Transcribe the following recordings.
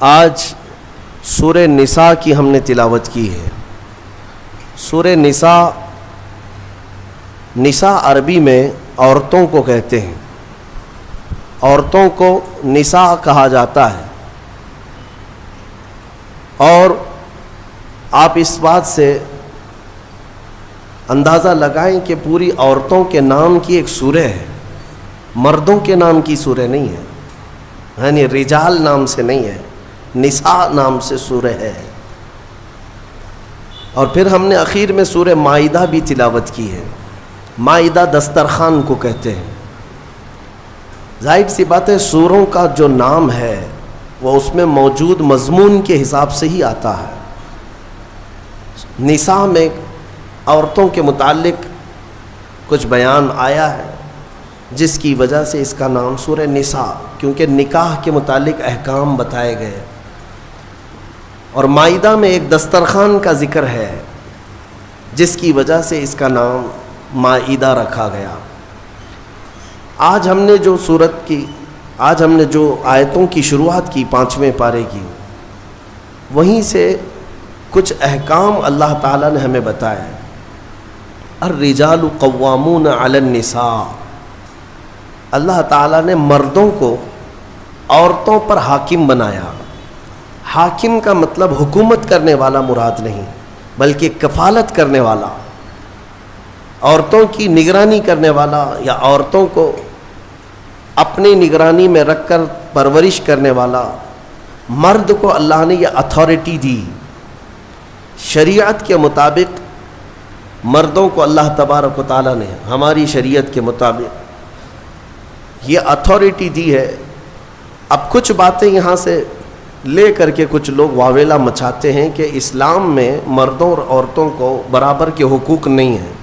آج سورہ نساء کی ہم نے تلاوت کی ہے۔ سورہ نساء عربی میں عورتوں کو کہتے ہیں، عورتوں کو نساء کہا جاتا ہے، اور آپ اس بات سے اندازہ لگائیں کہ پوری عورتوں کے نام کی ایک سورہ ہے، مردوں کے نام کی سورہ نہیں ہے، یعنی رجال نام سے نہیں ہے، نساء نام سے سورہ ہے۔ اور پھر ہم نے اخیر میں سورہ مائدہ بھی تلاوت کی ہے۔ مائدہ دسترخوان کو کہتے ہیں۔ ظاہر سی بات ہے، سوروں کا جو نام ہے وہ اس میں موجود مضمون کے حساب سے ہی آتا ہے۔ نساء میں عورتوں کے متعلق کچھ بیان آیا ہے، جس کی وجہ سے اس کا نام سورہ نساء، کیونکہ نکاح کے متعلق احکام بتائے گئے۔ اور مائدہ میں ایک دسترخوان کا ذکر ہے، جس کی وجہ سے اس کا نام مائدہ رکھا گیا۔ آج ہم نے جو آیتوں کی شروعات کی 5ویں پارے کی، وہیں سے کچھ احکام اللہ تعالیٰ نے ہمیں بتایا۔ الرجال قوامون علی النساء، اللہ تعالیٰ نے مردوں کو عورتوں پر حاکم بنایا۔ حاکم کا مطلب حکومت کرنے والا مراد نہیں، بلکہ کفالت کرنے والا، عورتوں کی نگرانی کرنے والا، یا عورتوں کو اپنی نگرانی میں رکھ کر پرورش کرنے والا۔ مرد کو اللہ نے یہ اتھارٹی دی۔ شریعت کے مطابق مردوں کو اللہ تبارک و تعالیٰ نے ہماری شریعت کے مطابق یہ اتھارٹی دی ہے۔ اب کچھ باتیں یہاں سے لے کر کے کچھ لوگ واویلا مچاتے ہیں کہ اسلام میں مردوں اور عورتوں کو برابر کے حقوق نہیں ہیں،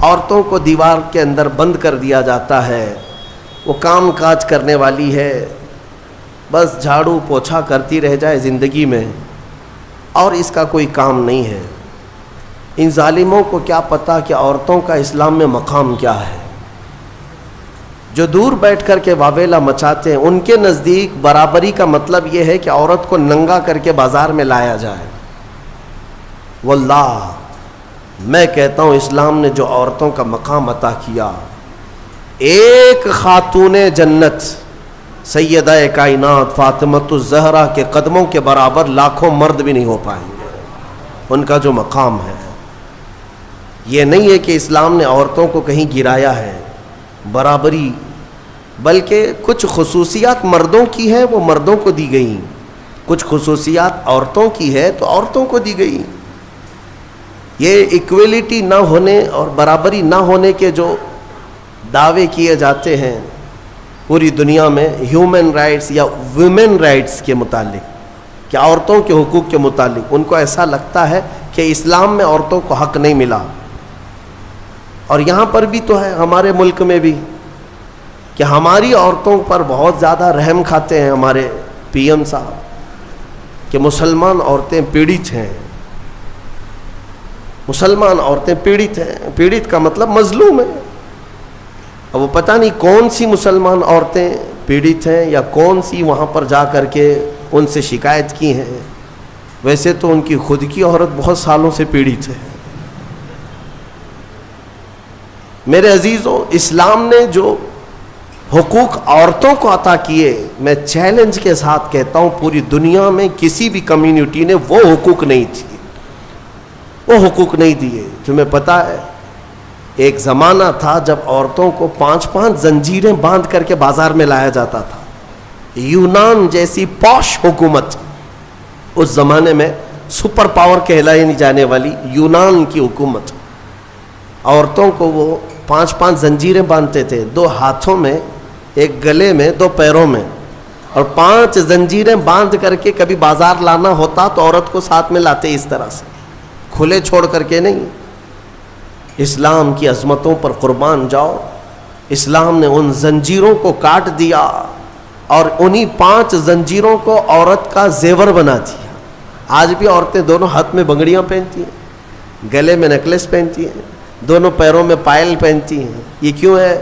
عورتوں کو دیوار کے اندر بند کر دیا جاتا ہے، وہ کام کاج کرنے والی ہے، بس جھاڑو پوچھا کرتی رہ جائے زندگی میں، اور اس کا کوئی کام نہیں ہے۔ ان ظالموں کو کیا پتہ کہ عورتوں کا اسلام میں مقام کیا ہے۔ جو دور بیٹھ کر کے واویلا مچاتے ہیں، ان کے نزدیک برابری کا مطلب یہ ہے کہ عورت کو ننگا کر کے بازار میں لایا جائے۔ واللہ میں کہتا ہوں، اسلام نے جو عورتوں کا مقام عطا کیا، ایک خاتون جنت سیدہ کائنات فاطمۃ الزہرا کے قدموں کے برابر لاکھوں مرد بھی نہیں ہو پائیں گے۔ ان کا جو مقام ہے، یہ نہیں ہے کہ اسلام نے عورتوں کو کہیں گرایا ہے، برابری، بلکہ کچھ خصوصیات مردوں کی ہے وہ مردوں کو دی گئی، کچھ خصوصیات عورتوں کی ہے تو عورتوں کو دی گئی۔ یہ ایکویلٹی نہ ہونے اور برابری نہ ہونے کے جو دعوے کیے جاتے ہیں پوری دنیا میں ہیومن رائٹس یا ویمن رائٹس کے متعلق، کہ عورتوں کے حقوق کے متعلق، ان کو ایسا لگتا ہے کہ اسلام میں عورتوں کو حق نہیں ملا۔ اور یہاں پر بھی تو ہے، ہمارے ملک میں بھی، کہ ہماری عورتوں پر بہت زیادہ رحم کھاتے ہیں ہمارے پی ایم صاحب، کہ مسلمان عورتیں پیڑت ہیں، مسلمان عورتیں پیڑت ہیں۔ پیڑت کا مطلب مظلوم ہے۔ اب وہ پتہ نہیں کون سی مسلمان عورتیں پیڑت ہیں، یا کون سی وہاں پر جا کر کے ان سے شکایت کی ہیں۔ ویسے تو ان کی خود کی عورت بہت سالوں سے پیڑت ہے۔ میرے عزیزوں، اسلام نے جو حقوق عورتوں کو عطا کیے، میں چیلنج کے ساتھ کہتا ہوں، پوری دنیا میں کسی بھی کمیونٹی نے وہ حقوق نہیں تھی، وہ حقوق نہیں دیے۔ تمہیں پتہ ہے، ایک زمانہ تھا جب عورتوں کو 5 زنجیریں باندھ کر کے بازار میں لایا جاتا تھا۔ یونان جیسی پوش حکومت، اس زمانے میں سپر پاور کہلائی نہیں جانے والی یونان کی حکومت، عورتوں کو وہ 5 زنجیریں باندھتے تھے، 2 ہاتھوں میں، ایک گلے میں، 2 پیروں میں، اور 5 زنجیریں باندھ کر کے کبھی بازار لانا ہوتا تو عورت کو ساتھ میں لاتے، اس طرح سے کھلے چھوڑ کر کے نہیں۔ اسلام کی عظمتوں پر قربان جاؤ، اسلام نے ان زنجیروں کو کاٹ دیا اور انہی 5 زنجیروں کو عورت کا زیور بنا دیا۔ آج بھی عورتیں دونوں ہاتھ میں بنگڑیاں پہنتی ہیں، گلے میں نیکلس پہنتی ہیں، دونوں پیروں میں پائل پہنتی ہیں۔ یہ کیوں ہے؟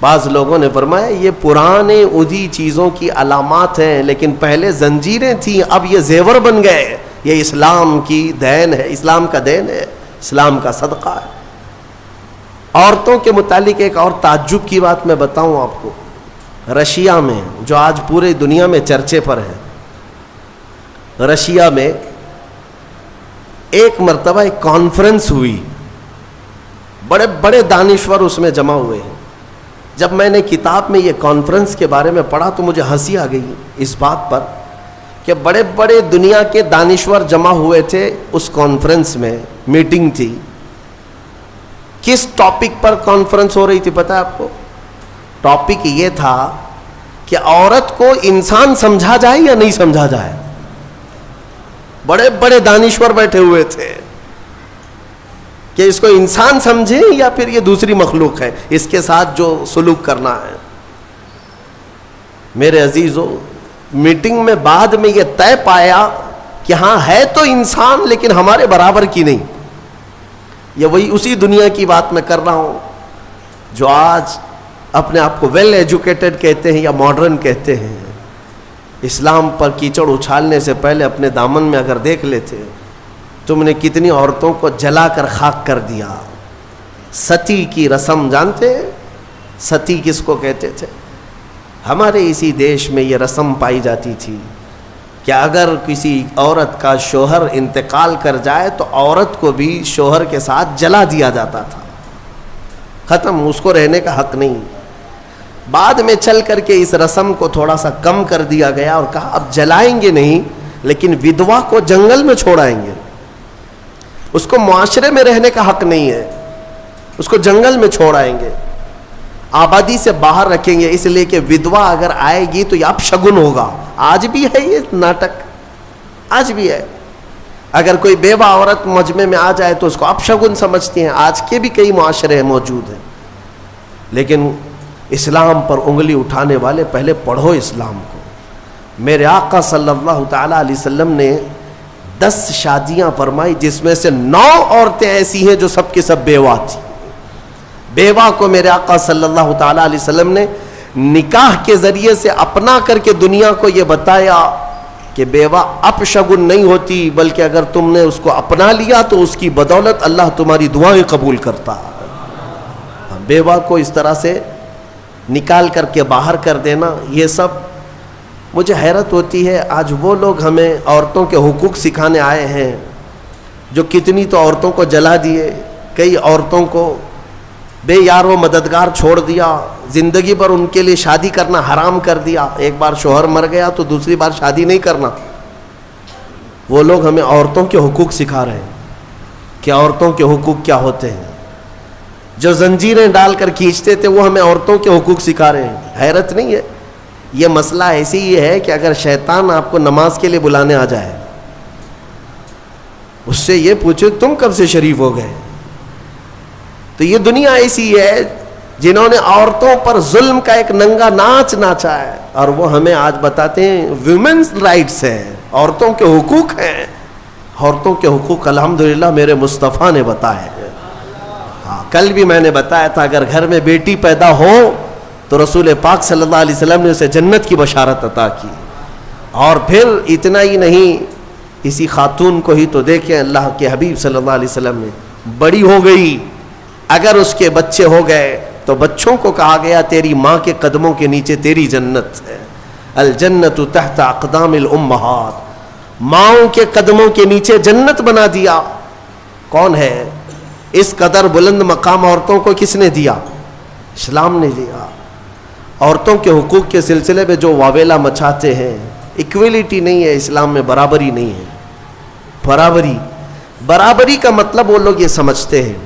بعض لوگوں نے فرمایا یہ پرانے ادھی چیزوں کی علامات ہیں، لیکن پہلے زنجیریں تھیں، اب یہ زیور بن گئے. یہ اسلام کی دین ہے، اسلام کا دین ہے، اسلام کا صدقہ ہے. عورتوں کے متعلق ایک اور تعجب کی بات میں بتاؤں آپ کو. رشیا میں، جو آج پورے دنیا میں چرچے پر ہے، رشیا میں ایک مرتبہ ایک کانفرنس ہوئی، بڑے بڑے دانشور اس میں جمع ہوئے ہیں. جب میں نے کتاب میں یہ کانفرنس کے بارے میں پڑھا تو مجھے ہنسی آ گئی اس بات پر کہ بڑے بڑے دنیا کے دانشور جمع ہوئے تھے اس کانفرنس میں. میٹنگ تھی. کس ٹاپک پر کانفرنس ہو رہی تھی پتہ ہے آپ کو؟ ٹاپک یہ تھا کہ عورت کو انسان سمجھا جائے یا نہیں سمجھا جائے. بڑے بڑے دانشور بیٹھے ہوئے تھے کہ اس کو انسان سمجھیں یا پھر یہ دوسری مخلوق ہے، اس کے ساتھ جو سلوک کرنا ہے. میرے عزیزو، میٹنگ میں بعد میں یہ طے پایا کہ ہاں ہے تو انسان لیکن ہمارے برابر کی نہیں. یہ وہی اسی دنیا کی بات میں کر رہا ہوں جو آج اپنے آپ کو ویل ایجوکیٹڈ کہتے ہیں یا ماڈرن کہتے ہیں. اسلام پر کیچڑ اچھالنے سے پہلے اپنے دامن میں اگر دیکھ لیتے، تم نے کتنی عورتوں کو جلا کر خاک کر دیا. ستی کی رسم جانتے ہیں؟ ستی کس کو کہتے تھے؟ ہمارے اسی دیش میں یہ رسم پائی جاتی تھی کہ اگر کسی عورت کا شوہر انتقال کر جائے تو عورت کو بھی شوہر کے ساتھ جلا دیا جاتا تھا. ختم، اس کو رہنے کا حق نہیں. بعد میں چل کر کے اس رسم کو تھوڑا سا کم کر دیا گیا اور کہا اب جلائیں گے نہیں لیکن ودوا کو جنگل میں چھوڑائیں گے. اس کو معاشرے میں رہنے کا حق نہیں ہے، اس کو جنگل میں چھوڑائیں گے، آبادی سے باہر رکھیں گے، اس لیے کہ ودوا اگر آئے گی تو یہ اپشگن ہوگا. آج بھی ہے یہ ناٹک، آج بھی ہے. اگر کوئی بیوہ عورت مجمع میں آ جائے تو اس کو اپشگن سمجھتی ہیں. آج کے بھی کئی معاشرے موجود ہیں. لیکن اسلام پر انگلی اٹھانے والے پہلے پڑھو اسلام کو. میرے آقا صلی اللہ تعالی علیہ وسلم نے 10 شادیاں فرمائی جس میں سے 9 عورتیں ایسی ہیں جو سب کی سب بیوہ تھی. بیوہ کو میرے آقا صلی اللہ تعالی علیہ وسلم نے نکاح کے ذریعے سے اپنا کر کے دنیا کو یہ بتایا کہ بیوہ اپشگن نہیں ہوتی، بلکہ اگر تم نے اس کو اپنا لیا تو اس کی بدولت اللہ تمہاری دعائیں قبول کرتا. بیوہ کو اس طرح سے نکال کر کے باہر کر دینا، یہ سب مجھے حیرت ہوتی ہے. آج وہ لوگ ہمیں عورتوں کے حقوق سکھانے آئے ہیں جو کتنی تو عورتوں کو جلا دیے، کئی عورتوں کو بے یار و مددگار چھوڑ دیا، زندگی پر ان کے لیے شادی کرنا حرام کر دیا. ایک بار شوہر مر گیا تو دوسری بار شادی نہیں کرنا. وہ لوگ ہمیں عورتوں کے حقوق سکھا رہے ہیں کہ عورتوں کے حقوق کیا ہوتے ہیں. جو زنجیریں ڈال کر کھینچتے تھے وہ ہمیں عورتوں کے حقوق سکھا رہے ہیں. حیرت نہیں ہے؟ یہ مسئلہ ایسی ہی ہے کہ اگر شیطان آپ کو نماز کے لیے بلانے آ جائے، اس سے یہ پوچھو تم کب سے شریف ہو گئے. تو یہ دنیا ایسی ہے جنہوں نے عورتوں پر ظلم کا ایک ننگا ناچ ناچا ہے، اور وہ ہمیں آج بتاتے ہیں ویمنز رائٹس ہیں، عورتوں کے حقوق ہیں. عورتوں کے حقوق الحمدللہ میرے مصطفیٰ نے بتائے. کل بھی میں نے بتایا تھا اگر گھر میں بیٹی پیدا ہو تو رسول پاک صلی اللہ علیہ وسلم نے اسے جنت کی بشارت عطا کی. اور پھر اتنا ہی نہیں، اسی خاتون کو ہی تو دیکھیں اللہ کے حبیب صلی اللہ علیہ وسلم نے، بڑی ہو گئی، اگر اس کے بچے ہو گئے تو بچوں کو کہا گیا تیری ماں کے قدموں کے نیچے تیری جنت ہے. الجنت تحت اقدام الامہات، ماؤں کے قدموں کے نیچے جنت بنا دیا. کون ہے اس قدر بلند مقام عورتوں کو؟ کس نے دیا؟ اسلام نے دیا. عورتوں کے حقوق کے سلسلے میں جو واویلا مچاتے ہیں، ایکویلٹی نہیں ہے اسلام میں، برابری نہیں ہے. برابری کا مطلب وہ لوگ یہ سمجھتے ہیں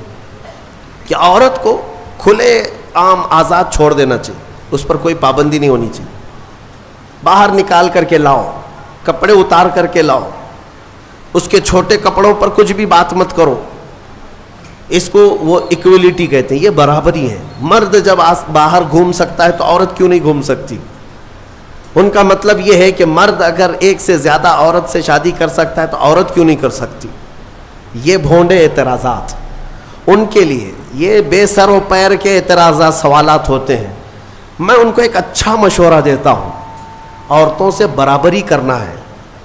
کہ عورت کو کھلے عام آزاد چھوڑ دینا چاہیے، اس پر کوئی پابندی نہیں ہونی چاہیے. باہر نکال کر کے لاؤ، کپڑے اتار کر کے لاؤ، اس کے چھوٹے کپڑوں پر کچھ بھی بات مت کرو. اس کو وہ ایکویلٹی کہتے ہیں، یہ برابری ہے. مرد جب باہر گھوم سکتا ہے تو عورت کیوں نہیں گھوم سکتی؟ ان کا مطلب یہ ہے کہ مرد اگر ایک سے زیادہ عورت سے شادی کر سکتا ہے تو عورت کیوں نہیں کر سکتی؟ یہ بھونڈے اعتراضات ان کے لیے، یہ بے سر و پیر کے اعتراضات، سوالات ہوتے ہیں. میں ان کو ایک اچھا مشورہ دیتا ہوں، عورتوں سے برابری کرنا ہے،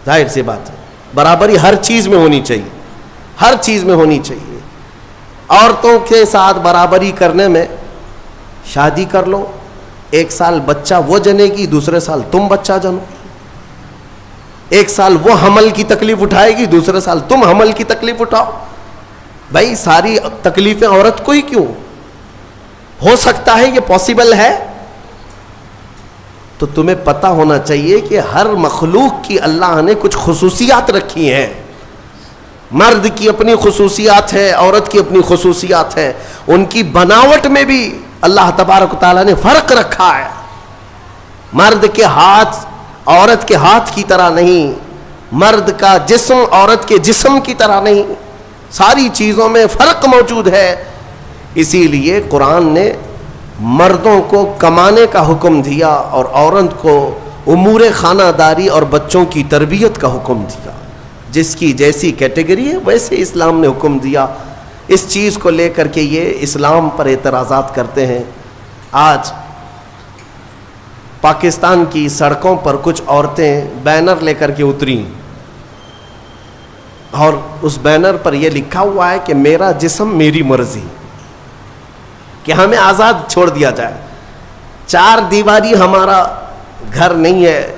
ظاہر سی بات ہے، برابری ہر چیز میں ہونی چاہیے، ہر چیز میں ہونی چاہیے۔ عورتوں کے ساتھ برابری کرنے میں شادی کر لو، ایک سال بچہ وہ جنے گی، دوسرے سال تم بچہ جنو، ایک سال وہ حمل کی تکلیف اٹھائے گی، دوسرے سال تم حمل کی تکلیف اٹھاؤ۔ بھائی ساری تکلیفیں عورت کو ہی کیوں؟ ہو سکتا ہے یہ پاسبل ہے؟ تو تمہیں پتہ ہونا چاہیے کہ ہر مخلوق کی اللہ نے کچھ خصوصیات رکھی ہیں، مرد کی اپنی خصوصیات ہے، عورت کی اپنی خصوصیات ہے، ان کی بناوٹ میں بھی اللہ تبارک و تعالیٰ نے فرق رکھا ہے۔ مرد کے ہاتھ عورت کے ہاتھ کی طرح نہیں، مرد کا جسم عورت کے جسم کی طرح نہیں، ساری چیزوں میں فرق موجود ہے۔ اسی لیے قرآن نے مردوں کو کمانے کا حکم دیا اور عورت کو امور خانہ داری اور بچوں کی تربیت کا حکم دیا۔ جس کی جیسی کیٹیگری ہے ویسے اسلام نے حکم دیا۔ اس چیز کو لے کر کے یہ اسلام پر اعتراضات کرتے ہیں۔ آج پاکستان کی سڑکوں پر کچھ عورتیں بینر لے کر کے اتری اور اس بینر پر یہ لکھا ہوا ہے کہ میرا جسم میری مرضی، کہ ہمیں آزاد چھوڑ دیا جائے، چار دیواری ہمارا گھر نہیں ہے،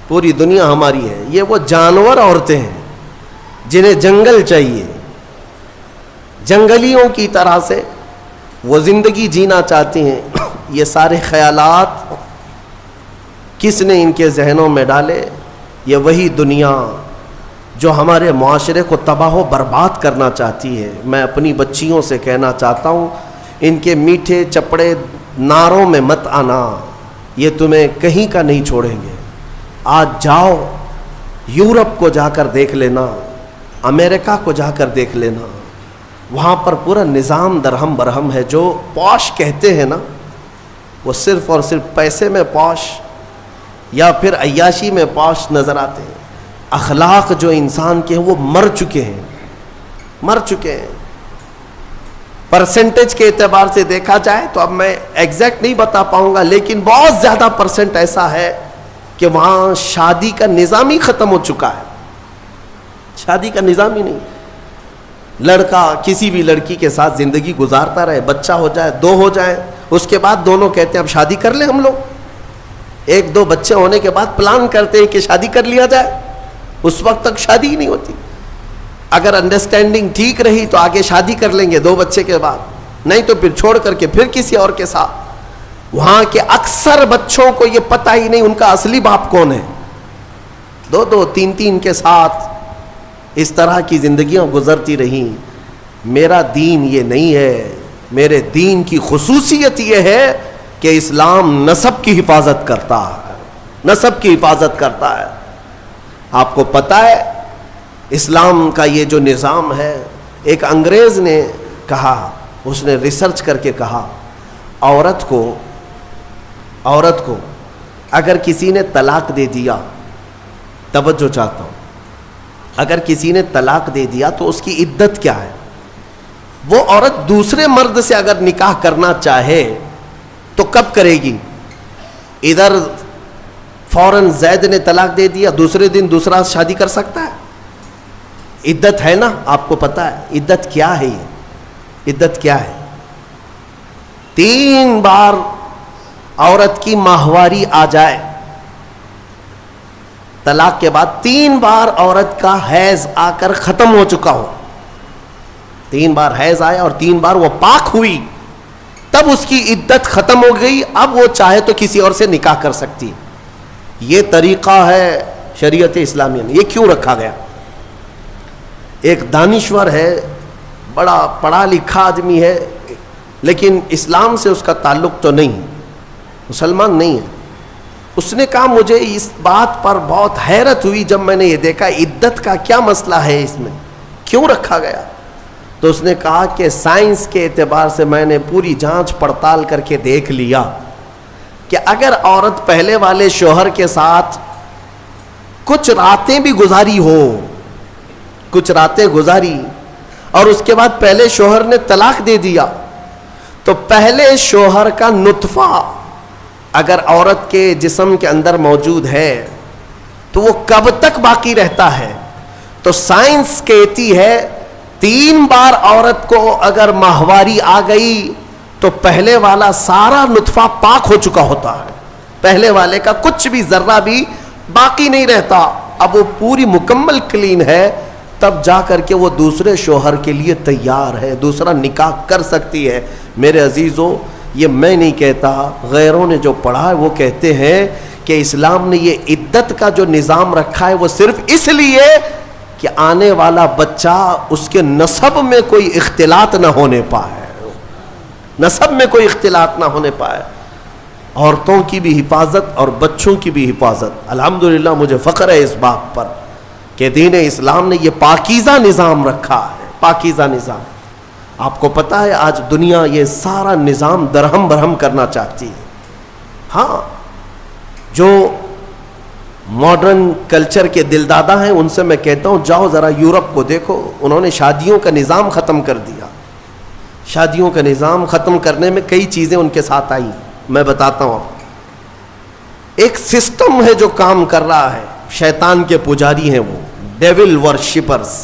پوری دنیا ہماری ہے۔ یہ وہ جانور عورتیں ہیں جنہیں جنگل چاہیے، جنگلیوں کی طرح سے وہ زندگی جینا چاہتی ہیں۔ یہ سارے خیالات کس نے ان کے ذہنوں میں ڈالے؟ یہ وہی دنیا جو ہمارے معاشرے کو تباہ و برباد کرنا چاہتی ہے۔ میں اپنی بچیوں سے کہنا چاہتا ہوں، ان کے میٹھے چپڑے نعروں میں مت آنا، یہ تمہیں کہیں کا نہیں چھوڑیں گے۔ آج جاؤ یورپ کو جا کر دیکھ لینا، امریکہ کو جا کر دیکھ لینا، وہاں پر پورا نظام درہم برہم ہے۔ جو پوش کہتے ہیں نا، وہ صرف اور صرف پیسے میں پوش یا پھر عیاشی میں پوش نظر آتے ہیں۔ اخلاق جو انسان کے ہیں وہ مر چکے ہیں، مر چکے ہیں۔ پرسنٹیج کے اعتبار سے دیکھا جائے تو اب میں ایگزیکٹ نہیں بتا پاؤں گا، لیکن بہت زیادہ پرسنٹ ایسا ہے کہ وہاں شادی کا نظام ہی ختم ہو چکا ہے، شادی کا نظام ہی نہیں۔ لڑکا کسی بھی لڑکی کے ساتھ زندگی گزارتا رہے، بچہ ہو جائے، دو ہو جائے، اس کے بعد دونوں کہتے ہیں اب شادی کر لیں ہم لوگ۔ ایک دو بچے ہونے کے بعد پلان کرتے ہیں کہ شادی کر لیا جائے، اس وقت تک شادی ہی نہیں ہوتی۔ اگر انڈرسٹینڈنگ ٹھیک رہی تو آگے شادی کر لیں گے 2 بچے کے بعد، نہیں تو پھر چھوڑ کر کے پھر کسی اور کے ساتھ۔ وہاں کے اکثر بچوں کو یہ پتہ ہی نہیں ان کا اصلی باپ کون ہے، 2 3 کے ساتھ اس طرح کی زندگیاں گزرتی رہیں۔ میرا دین یہ نہیں ہے، میرے دین کی خصوصیت یہ ہے کہ اسلام نسب کی حفاظت کرتا ہے، نسب کی حفاظت کرتا ہے۔ آپ کو پتہ ہے اسلام کا یہ جو نظام ہے، ایک انگریز نے کہا، اس نے ریسرچ کر کے کہا، عورت کو اگر کسی نے طلاق دے دیا، توجہ چاہتا ہوں، اگر کسی نے طلاق دے دیا تو اس کی عدت کیا ہے؟ وہ عورت دوسرے مرد سے اگر نکاح کرنا چاہے تو کب کرے گی؟ ادھر فوراً زید نے طلاق دے دیا، دوسرے دن دوسرا شادی کر سکتا ہے؟ عدت ہے نا، آپ کو پتا ہے عدت کیا ہے؟ یہ عدت کیا ہے؟ 3 بار عورت کی ماہواری آ جائے، طلاق کے بعد 3 بار عورت کا حیض آ کر ختم ہو چکا ہو، 3 بار حیض آیا اور 3 بار وہ پاک ہوئی، تب اس کی عدت ختم ہو گئی، اب وہ چاہے تو کسی اور سے نکاح کر سکتی۔ یہ طریقہ ہے شریعت اسلامیہ میں۔ یہ کیوں رکھا گیا؟ ایک دانشور ہے، بڑا پڑھا لکھا آدمی ہے، لیکن اسلام سے اس کا تعلق تو نہیں، مسلمان نہیں ہے۔ اس نے کہا مجھے اس بات پر بہت حیرت ہوئی جب میں نے یہ دیکھا عدت کا کیا مسئلہ ہے، اس میں کیوں رکھا گیا؟ تو اس نے کہا کہ سائنس کے اعتبار سے میں نے پوری جانچ پڑتال کر کے دیکھ لیا کہ اگر عورت پہلے والے شوہر کے ساتھ کچھ راتیں بھی گزاری ہو، کچھ راتیں گزاری اور اس کے بعد پہلے شوہر نے طلاق دے دیا، تو پہلے شوہر کا نطفہ اگر عورت کے جسم کے اندر موجود ہے تو وہ کب تک باقی رہتا ہے؟ تو سائنس کہتی ہے 3 بار عورت کو اگر ماہواری آ گئی تو پہلے والا سارا نطفہ پاک ہو چکا ہوتا ہے، پہلے والے کا کچھ بھی ذرہ بھی باقی نہیں رہتا. اب وہ پوری مکمل کلین ہے، تب جا کر کے وہ دوسرے شوہر کے لیے تیار ہے، دوسرا نکاح کر سکتی ہے. میرے عزیزو، یہ میں نہیں کہتا، غیروں نے جو پڑھا ہے وہ کہتے ہیں کہ اسلام نے یہ عدت کا جو نظام رکھا ہے وہ صرف اس لیے کہ آنے والا بچہ اس کے نسب میں کوئی اختلاط نہ ہونے پائے، نسب میں کوئی اختلاط نہ ہونے پائے. عورتوں کی بھی حفاظت اور بچوں کی بھی حفاظت. الحمدللہ مجھے فخر ہے اس بات پر کہ دین اسلام نے یہ پاکیزہ نظام رکھا ہے، پاکیزہ نظام. آپ کو پتا ہے آج دنیا یہ سارا نظام درہم برہم کرنا چاہتی ہے. ہاں، جو ماڈرن کلچر کے دلدادہ ہیں ان سے میں کہتا ہوں جاؤ ذرا یورپ کو دیکھو، انہوں نے شادیوں کا نظام ختم کر دیا. شادیوں کا نظام ختم کرنے میں کئی چیزیں ان کے ساتھ آئی، میں بتاتا ہوں. ایک سسٹم ہے جو کام کر رہا ہے، شیطان کے پجاری ہیں وہ، ڈیول ورشپرز،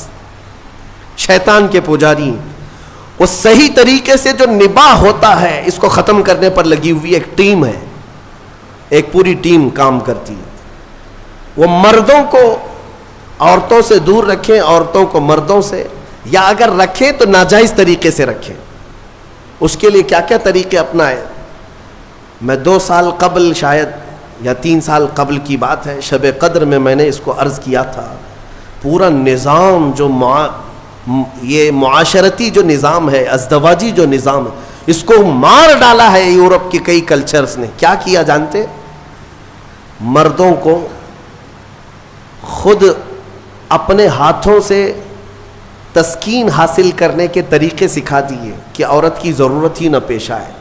شیطان کے پجاری. وہ صحیح طریقے سے جو نباہ ہوتا ہے اس کو ختم کرنے پر لگی ہوئی ایک ٹیم ہے، ایک پوری ٹیم کام کرتی ہے. وہ مردوں کو عورتوں سے دور رکھیں، عورتوں کو مردوں سے، یا اگر رکھیں تو ناجائز طریقے سے رکھیں. اس کے لیے کیا کیا طریقے اپنائیں. میں 2 سال قبل شاید یا 3 سال قبل کی بات ہے، شب قدر میں نے اس کو عرض کیا تھا. پورا نظام جو یہ معاشرتی جو نظام ہے، ازدواجی جو نظام ہے، اس کو مار ڈالا ہے یورپ کے کئی کلچرز نے. کیا کیا جانتے؟ مردوں کو خود اپنے ہاتھوں سے تسکین حاصل کرنے کے طریقے سکھا دیے کہ عورت کی ضرورت ہی نہ پیش آئے.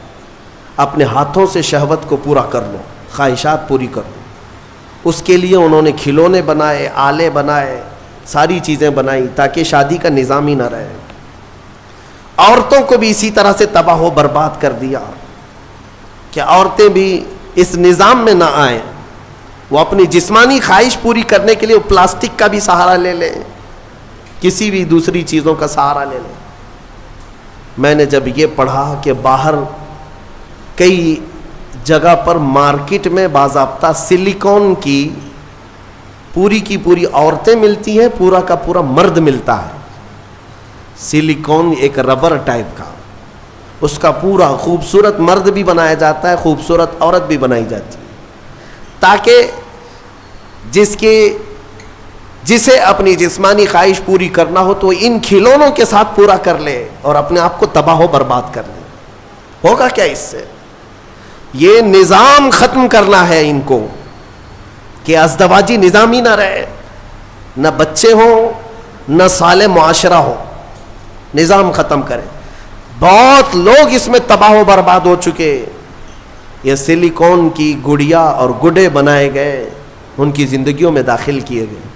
اپنے ہاتھوں سے شہوت کو پورا کر لو، خواہشات پوری کر لو. اس کے لیے انہوں نے کھلونے بنائے، آلے بنائے، ساری چیزیں بنائی تاکہ شادی کا نظام ہی نہ رہے. عورتوں کو بھی اسی طرح سے تباہ و برباد کر دیا کہ عورتیں بھی اس نظام میں نہ آئیں. وہ اپنی جسمانی خواہش پوری کرنے کے لیے وہ پلاسٹک کا بھی سہارا لے لیں، کسی بھی دوسری چیزوں کا سہارا لے لیں. میں نے جب یہ پڑھا کہ باہر کئی جگہ پر مارکیٹ میں باضابطہ سلیکون کی پوری عورتیں ملتی ہیں، پورا کا پورا مرد ملتا ہے. سلیکون ایک ربر ٹائپ کا، اس کا پورا خوبصورت مرد بھی بنایا جاتا ہے، خوبصورت عورت بھی بنائی جاتی ہے، تاکہ جسے اپنی جسمانی خواہش پوری کرنا ہو تو ان کھلونوں کے ساتھ پورا کر لے اور اپنے آپ کو تباہ و برباد کر لے. ہوگا کیا اس سے؟ یہ نظام ختم کرنا ہے ان کو کہ ازدواجی نظام ہی نہ رہے، نہ بچے ہوں، نہ صالح معاشرہ ہو. نظام ختم کریں. بہت لوگ اس میں تباہ و برباد ہو چکے. یہ سلیکون کی گڑیا اور گڈے بنائے گئے، ان کی زندگیوں میں داخل کیے گئے.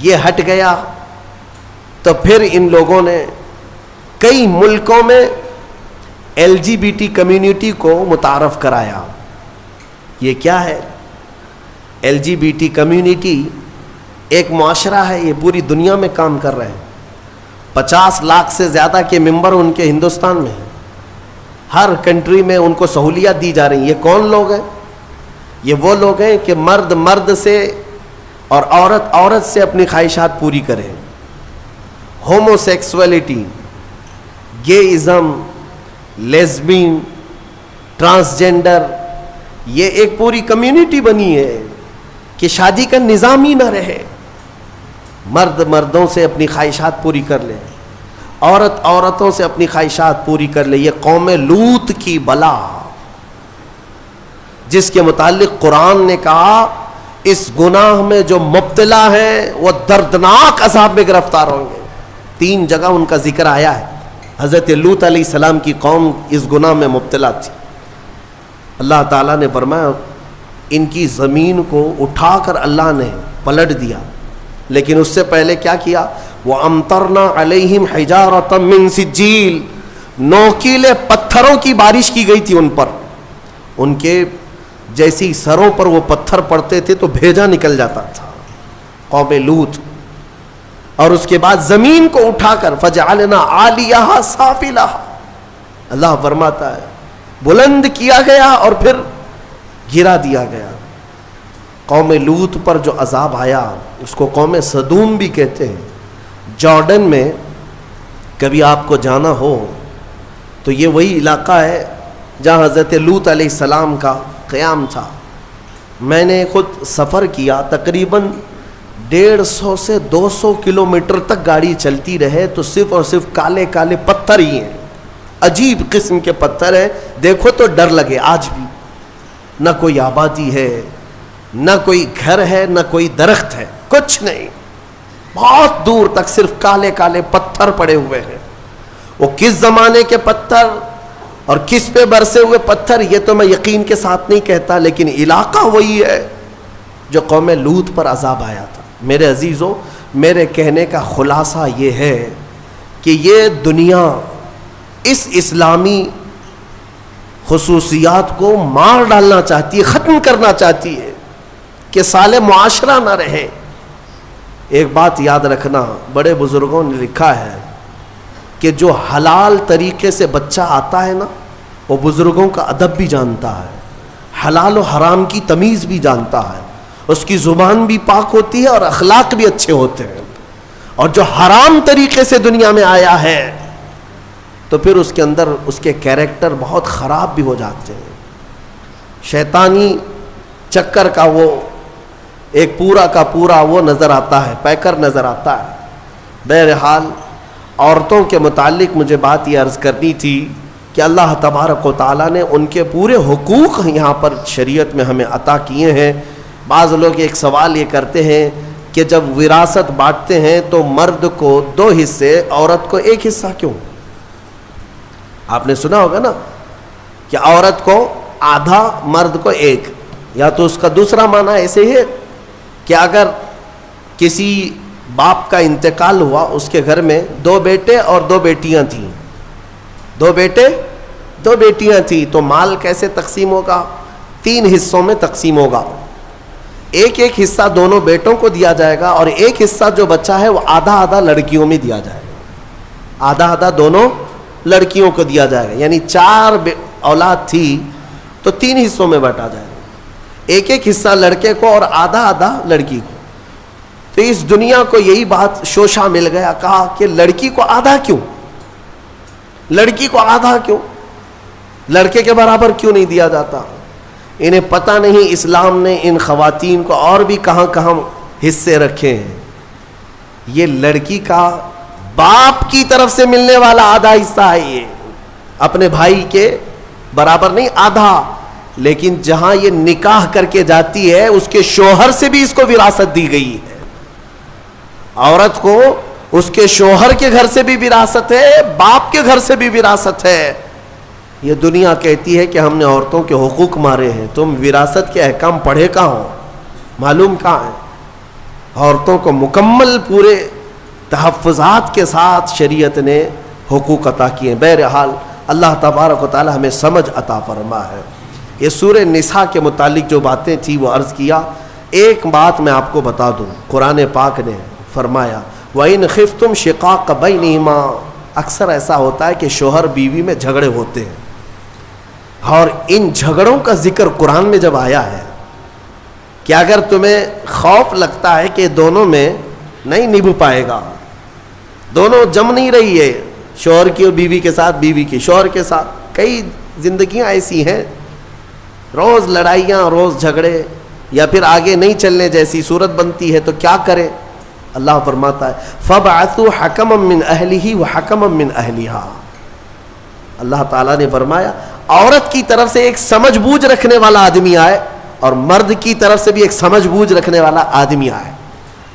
یہ ہٹ گیا تو پھر ان لوگوں نے کئی ملکوں میں LGBT کمیونٹی کو متعارف کرایا. یہ کیا ہے؟ LGBT کمیونٹی ایک معاشرہ ہے، یہ پوری دنیا میں کام کر رہے ہیں. 50 لاکھ سے زیادہ کے ممبر ان کے ہندوستان میں ہیں. ہر کنٹری میں ان کو سہولیات دی جا رہی ہیں. یہ کون لوگ ہیں؟ یہ وہ لوگ ہیں کہ مرد مرد سے اور عورت عورت سے اپنی خواہشات پوری کریں. ہومو سیکسولیٹی، گےازم، لیزبین، ٹرانسجینڈر، یہ ایک پوری کمیونٹی بنی ہے کہ شادی کا نظام ہی نہ رہے. مرد مردوں سے اپنی خواہشات پوری کر لے، عورت عورتوں سے اپنی خواہشات پوری کر لے. یہ قوم لوط کی بلا جس کے متعلق قرآن نے کہا اس گناہ میں جو مبتلا ہیں وہ دردناک عذاب میں گرفتار ہوں گے. 3 جگہ ان کا ذکر آیا ہے. حضرت لوط علیہ السلام کی قوم اس گناہ میں مبتلا تھی. اللہ تعالیٰ نے فرمایا ان کی زمین کو اٹھا کر اللہ نے پلٹ دیا، لیکن اس سے پہلے کیا کیا؟ وَأَمْطَرْنَا عَلَيْهِمْ حِجَارَةً مِّن سِجِّيلٍ، نوکیلے پتھروں کی بارش کی گئی تھی ان پر. ان کے جیسی سروں پر وہ پتھر پڑتے تھے تو بھیجا نکل جاتا تھا قوم لوط. اور اس کے بعد زمین کو اٹھا کر فجعلنا عالیہا سافلہا، اللہ فرماتا ہے بلند کیا گیا اور پھر گرا دیا گیا. قوم لوط پر جو عذاب آیا اس کو قوم سدوم بھی کہتے ہیں. جارڈن میں کبھی آپ کو جانا ہو تو یہ وہی علاقہ ہے جہاں حضرت لوط علیہ السلام کا قیام تھا. میں نے خود سفر کیا، تقریباً 150 سے 200 کلومیٹر تک گاڑی چلتی رہے تو صرف اور صرف کالے کالے پتھر ہی ہیں، عجیب قسم کے پتھر ہیں، دیکھو تو ڈر لگے. آج بھی نہ کوئی آبادی ہے، نہ کوئی گھر ہے، نہ کوئی درخت ہے، کچھ نہیں. بہت دور تک صرف کالے کالے پتھر پڑے ہوئے ہیں. وہ کس زمانے کے پتھر اور کس پہ برسے ہوئے پتھر یہ تو میں یقین کے ساتھ نہیں کہتا، لیکن علاقہ وہی ہے جو قوم لوط پر عذاب آیا تھا. میرے عزیزو، میرے کہنے کا خلاصہ یہ ہے کہ یہ دنیا اس اسلامی خصوصیات کو مار ڈالنا چاہتی ہے، ختم کرنا چاہتی ہے کہ سالے معاشرہ نہ رہے. ایک بات یاد رکھنا، بڑے بزرگوں نے لکھا ہے کہ جو حلال طریقے سے بچہ آتا ہے نا، وہ بزرگوں کا ادب بھی جانتا ہے، حلال و حرام کی تمیز بھی جانتا ہے، اس کی زبان بھی پاک ہوتی ہے اور اخلاق بھی اچھے ہوتے ہیں. اور جو حرام طریقے سے دنیا میں آیا ہے تو پھر اس کے اندر اس کے کیریکٹر بہت خراب بھی ہو جاتے ہیں. شیطانی چکر کا وہ ایک پورا کا پورا وہ نظر آتا ہے، پیکر نظر آتا ہے. بہرحال عورتوں کے متعلق مجھے بات یہ عرض کرنی تھی کہ اللہ تبارک و تعالیٰ نے ان کے پورے حقوق یہاں پر شریعت میں ہمیں عطا کیے ہیں. بعض لوگ ایک سوال یہ کرتے ہیں کہ جب وراثت بانٹتے ہیں تو مرد کو 2 حصے، عورت کو 1 حصہ کیوں؟ آپ نے سنا ہوگا نا کہ عورت کو آدھا، مرد کو 1. یا تو اس کا دوسرا معنی ایسے ہی ہے کہ اگر کسی باپ کا انتقال ہوا، اس کے گھر میں 2 بیٹے اور 2 بیٹیاں تھیں، 2 بیٹے 2 بیٹیاں تھیں، تو مال کیسے تقسیم ہوگا؟ 3 حصوں میں تقسیم ہوگا. ایک حصہ دونوں بیٹوں کو دیا جائے گا اور ایک حصہ جو بچا ہے وہ آدھا آدھا لڑکیوں میں دیا جائے گا، آدھا آدھا دونوں لڑکیوں کو دیا جائے گا. یعنی 4 اولاد تھی تو 3 حصوں میں بانٹا جائے گا، ایک حصہ لڑکے کو اور آدھا آدھا لڑکی کو. تو اس دنیا کو یہی بات شوشہ مل گیا، کہا کہ لڑکی کو آدھا کیوں، لڑکی کو آدھا کیوں، لڑکے کے برابر کیوں نہیں دیا جاتا؟ انہیں پتہ نہیں اسلام نے ان خواتین کو اور بھی کہاں کہاں حصے رکھے ہیں. یہ لڑکی کا باپ کی طرف سے ملنے والا آدھا حصہ ہے، یہ اپنے بھائی کے برابر نہیں، آدھا. لیکن جہاں یہ نکاح کر کے جاتی ہے اس کے شوہر سے بھی اس کو وراثت دی گئی ہے. عورت کو اس کے شوہر کے گھر سے بھی وراثت ہے، باپ کے گھر سے بھی وراثت ہے. یہ دنیا کہتی ہے کہ ہم نے عورتوں کے حقوق مارے ہیں. تم وراثت کے احکام پڑھے کہاں ہو، معلوم کہاں ہے؟ عورتوں کو مکمل پورے تحفظات کے ساتھ شریعت نے حقوق عطا کیے. بہرحال اللہ تبارک و تعالی ہمیں سمجھ عطا فرما ہے. یہ سورہ نساء کے متعلق جو باتیں تھی وہ عرض کیا. ایک بات میں آپ کو بتا دوں، قرآن پاک نے فرمایا وَإِنْ خِفْتُمْ شِقَاقَ بَيْنِهِمَا. اکثر ایسا ہوتا ہے کہ شوہر بیوی میں جھگڑے ہوتے ہیں، اور ان جھگڑوں کا ذکر قرآن میں جب آیا ہے کہ اگر تمہیں خوف لگتا ہے کہ دونوں میں نہیں نبھ پائے گا، دونوں جم نہیں رہی ہے، شوہر کی اور بیوی کے ساتھ، بیوی کی شوہر کے ساتھ، کئی زندگیاں ایسی ہیں روز لڑائیاں، روز جھگڑے، یا پھر آگے نہیں چلنے جیسی صورت بنتی ہے، تو کیا کرے؟ اللہ فرماتا ہے فَبْعَثُوا حَكَمًا مِّنْ أَهْلِهِ وَحَكَمًا مِّنْ أَهْلِهَا. اللہ تعالیٰ نے فرمایا عورت کی طرف سے ایک سمجھ بوجھ رکھنے والا آدمی آئے اور مرد کی طرف سے بھی ایک سمجھ بوجھ رکھنے والا آدمی آئے.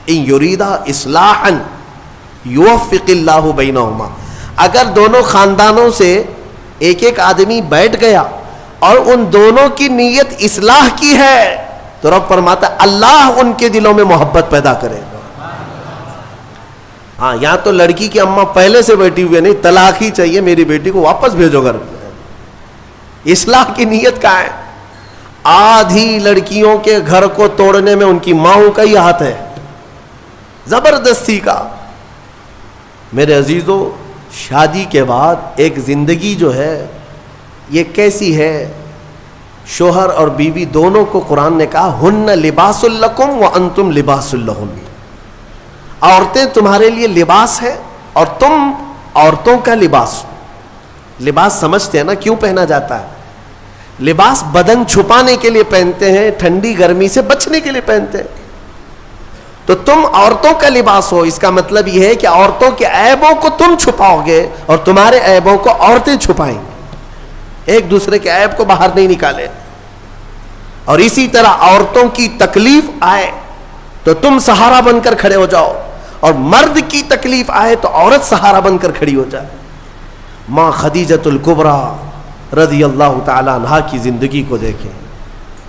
ان یریدا اصلاحا یوفق اللہ بینہما. اگر دونوں خاندانوں سے ایک آدمی بیٹھ گیا اور ان دونوں کی نیت اصلاح کی ہے تو رب فرماتا ہے اللہ ان کے دلوں میں محبت پیدا کرے گا. ہاں، یہاں تو لڑکی کی اماں پہلے سے بیٹھی ہوئی نہیں، طلاق ہی چاہیے، میری بیٹی کو واپس بھیجو گھر. اصلاح کی نیت کا ہے. آدھی لڑکیوں کے گھر کو توڑنے میں ان کی ماؤں کا ہی ہاتھ ہے، زبردستی کا۔ میرے عزیزو، شادی کے بعد ایک زندگی جو ہے یہ کیسی ہے؟ شوہر اور بیوی دونوں کو قرآن نے کہا ہن لباس لکم وانتم لباس لہن، عورتیں تمہارے لیے لباس ہے اور تم عورتوں کا لباس۔ لباس سمجھتے ہیں نا کیوں پہنا جاتا ہے؟ لباس بدن چھپانے کے لیے پہنتے ہیں، ٹھنڈی گرمی سے بچنے کے لیے پہنتے ہیں۔ تو تم عورتوں کا لباس ہو، اس کا مطلب یہ ہے کہ عورتوں کے عیبوں کو تم چھپاؤ گے اور تمہارے عیبوں کو عورتیں چھپائیں گے، ایک دوسرے کے عیب کو باہر نہیں نکالے۔ اور اسی طرح عورتوں کی تکلیف آئے تو تم سہارا بن کر کھڑے ہو جاؤ، اور مرد کی تکلیف آئے تو عورت سہارا بن کر کھڑی ہو جائے۔ ماں خدیجۃ الکبریٰ رضی اللہ تعالی عنہا کی زندگی کو دیکھیں،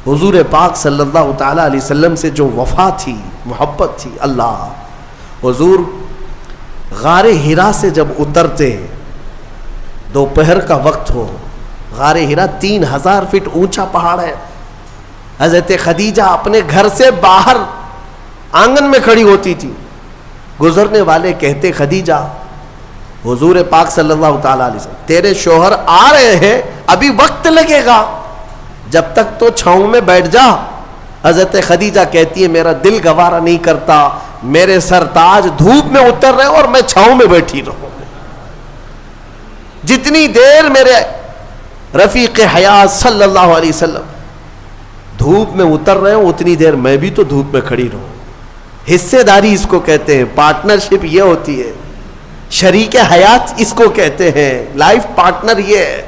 حضور پاک صلی اللہ تعالی علیہ وسلم سے جو وفا تھی، محبت تھی۔ اللہ، حضور غار ہرا سے جب اترتے، دوپہر کا وقت ہو، غار ہرا 3000 فٹ اونچا پہاڑ ہے، حضرت خدیجہ اپنے گھر سے باہر آنگن میں کھڑی ہوتی تھی، گزرنے والے کہتے خدیجہ، حضور پاک صلی اللہ تعالی علیہ وسلم تیرے شوہر آ رہے ہیں، ابھی وقت لگے گا، جب تک تو چھاؤں میں بیٹھ جا۔ حضرت خدیجہ کہتی ہے میرا دل گوارا نہیں کرتا، میرے سرتاج دھوپ میں اتر رہے اور میں چھاؤں میں بیٹھی رہوں، جتنی دیر میرے رفیق حیات صلی اللہ علیہ وسلم دھوپ میں اتر رہے ہوں اتنی دیر میں بھی تو دھوپ میں کھڑی رہوں۔ حصے داری اس کو کہتے ہیں، پارٹنرشپ یہ ہوتی ہے، شریک حیات اس کو کہتے ہیں، لائف پارٹنر یہ ہے۔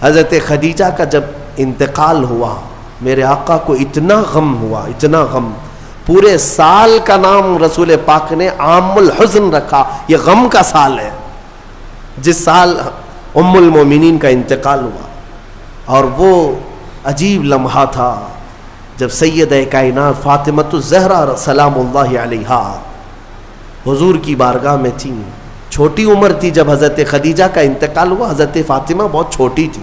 حضرت خدیجہ کا جب انتقال ہوا، میرے آقا کو اتنا غم ہوا، اتنا غم، پورے سال کا نام رسول پاک نے عام الحزن رکھا، یہ غم کا سال ہے، جس سال ام المومنین کا انتقال ہوا۔ اور وہ عجیب لمحہ تھا جب سیدہ کائنات فاطمۃ الزہرا سلام اللہ علیہا حضور کی بارگاہ میں تھیں، چھوٹی عمر تھی جب حضرت خدیجہ کا انتقال ہوا، حضرت فاطمہ بہت چھوٹی تھی،